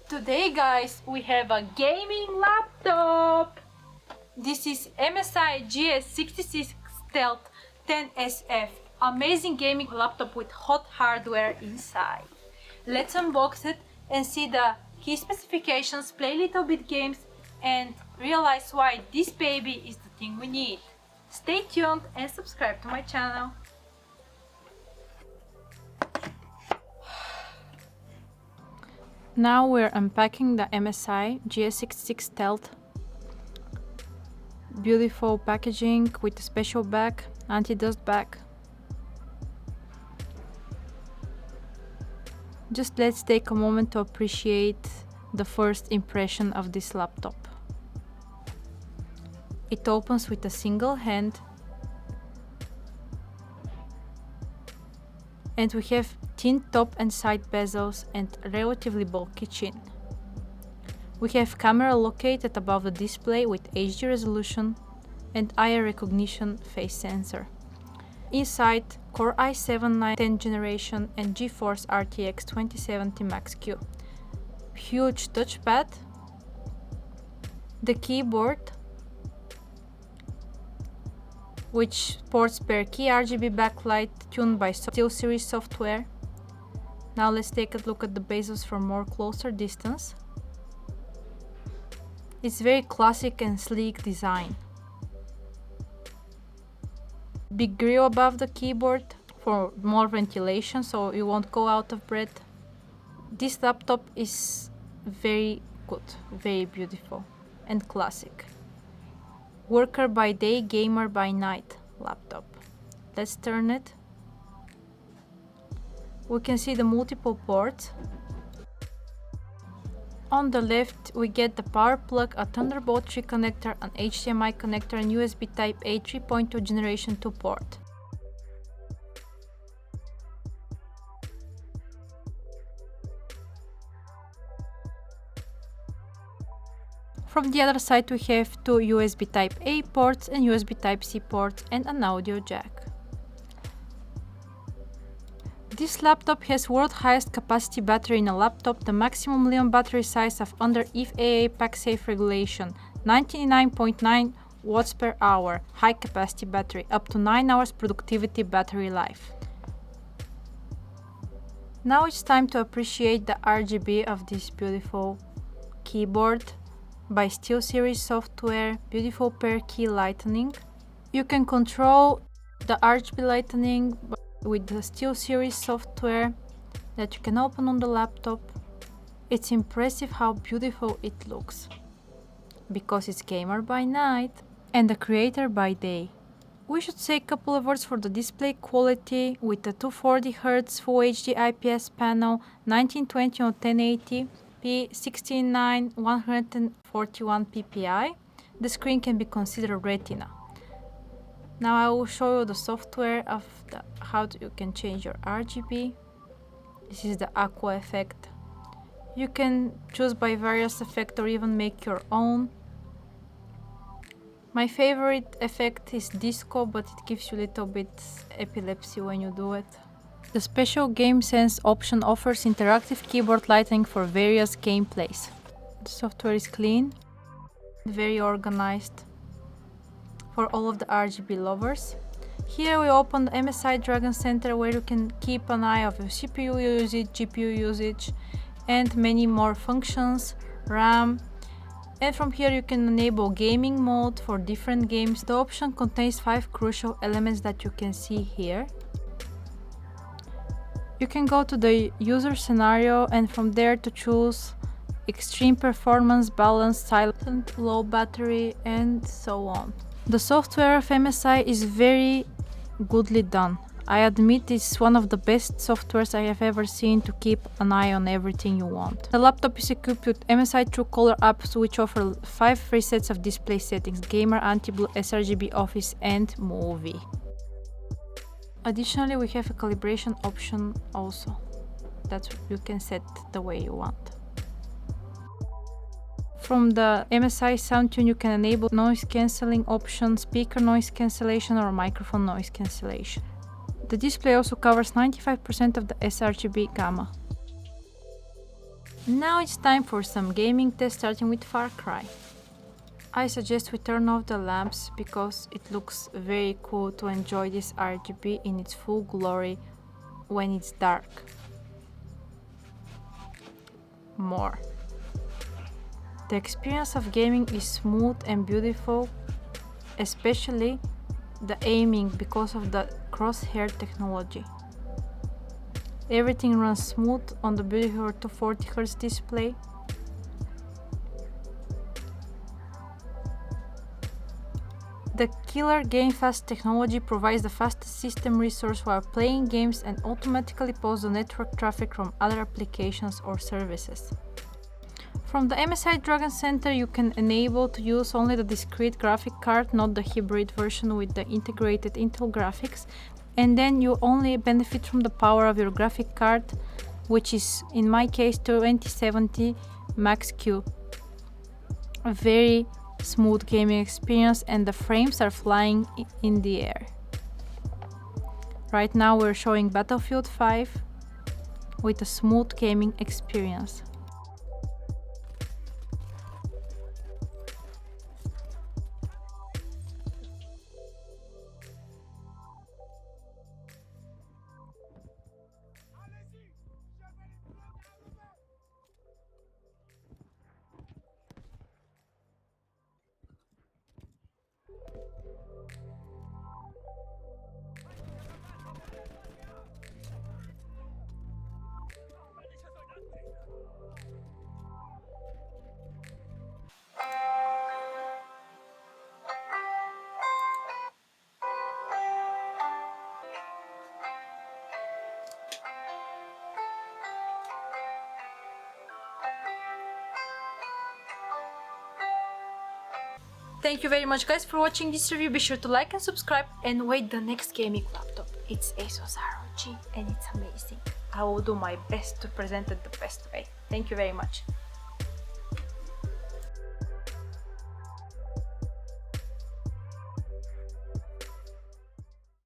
Today guys, we have a gaming laptop. This is MSI GS66 Stealth 10SF. Amazing gaming laptop with hot hardware inside. Let's unbox it and see the key specifications, play little bit games and realize why this baby is the thing we need. Stay tuned and subscribe to my channel. Now we're unpacking the MSI GS66 Stealth. Beautiful packaging with a special bag, anti-dust bag. Just let's take a moment to appreciate the first impression of this laptop. It opens with a single hand. And we have thin top and side bezels and relatively bulky chin. We have camera located above the display with HD resolution and eye recognition face sensor. Inside, Core i7 10th generation and GeForce RTX 2070 Max-Q. Huge touchpad, the keyboard, which sports per key RGB backlight tuned by SteelSeries software. Now let's take a look at the bezels from more closer distance. It's very classic and sleek design. Big grill above the keyboard for more ventilation so you won't go out of breath. This laptop is very good, very beautiful and classic. Worker by day, gamer by night laptop. Let's turn it. We can see the multiple ports. On the left we get the power plug, a Thunderbolt 3 connector, an HDMI connector and USB Type-A 3.2 generation 2 port. From the other side we have two USB Type-A ports and USB Type-C ports and an audio jack. This laptop has world highest capacity battery in a laptop, the maximum Li-ion battery size of under FAA PackSafe regulation, 99.9 watts per hour, high capacity battery, up to 9 hours productivity battery life. Now it's time to appreciate the RGB of this beautiful keyboard by SteelSeries software, beautiful per key lightning. You can control the RGB lightning with the SteelSeries software that you can open on the laptop. It's impressive how beautiful it looks, because it's gamer by night and the creator by day. We should say a couple of words for the display quality with the 240Hz Full HD IPS panel, 1920 on 1080p, 16941 ppi. The screen can be considered Retina. Now I will show you the software of how you can change your RGB. This is the Aqua effect. You can choose by various effects or even make your own. My favorite effect is Disco, but it gives you a little bit epilepsy when you do it. The special Game Sense option offers interactive keyboard lighting for various gameplays. The software is clean, very organized for all of the RGB lovers. Here we open the MSI Dragon Center where you can keep an eye of your CPU usage, GPU usage and many more functions, RAM. And from here you can enable gaming mode for different games. The option contains 5 crucial elements that you can see here. You can go to the user scenario and from there to choose extreme performance, balance, silent, low battery and so on. The software of MSI is very goodly done. I admit it's one of the best softwares I have ever seen to keep an eye on everything you want. The laptop is equipped with MSI True Color apps which offer 5 free sets of display settings: gamer, anti-blue, sRGB, office and movie. Additionally, we have a calibration option also that you can set the way you want. From the MSI SoundTune you can enable noise cancelling option, speaker noise cancellation or microphone noise cancellation. The display also covers 95% of the sRGB gamma. Now it's time for some gaming test, starting with Far Cry. I suggest we turn off the lamps because it looks very cool to enjoy this RGB in its full glory when it's dark. More. The experience of gaming is smooth and beautiful, especially the aiming because of the crosshair technology. Everything runs smooth on the beautiful 240Hz display. The killer GameFast technology provides the fastest system resource while playing games and automatically pulls the network traffic from other applications or services. From the MSI Dragon Center, you can enable to use only the discrete graphic card, not the hybrid version with the integrated Intel graphics, and then you only benefit from the power of your graphic card, which is in my case 2070 Max-Q. A very smooth gaming experience and the frames are flying in the air. Right now we're showing Battlefield 5 with a smooth gaming experience. Thank you very much guys for watching this review. Be sure to like and subscribe and wait the next gaming laptop. It's Asus ROG and it's amazing. I will do my best to present it the best way. Thank you very much.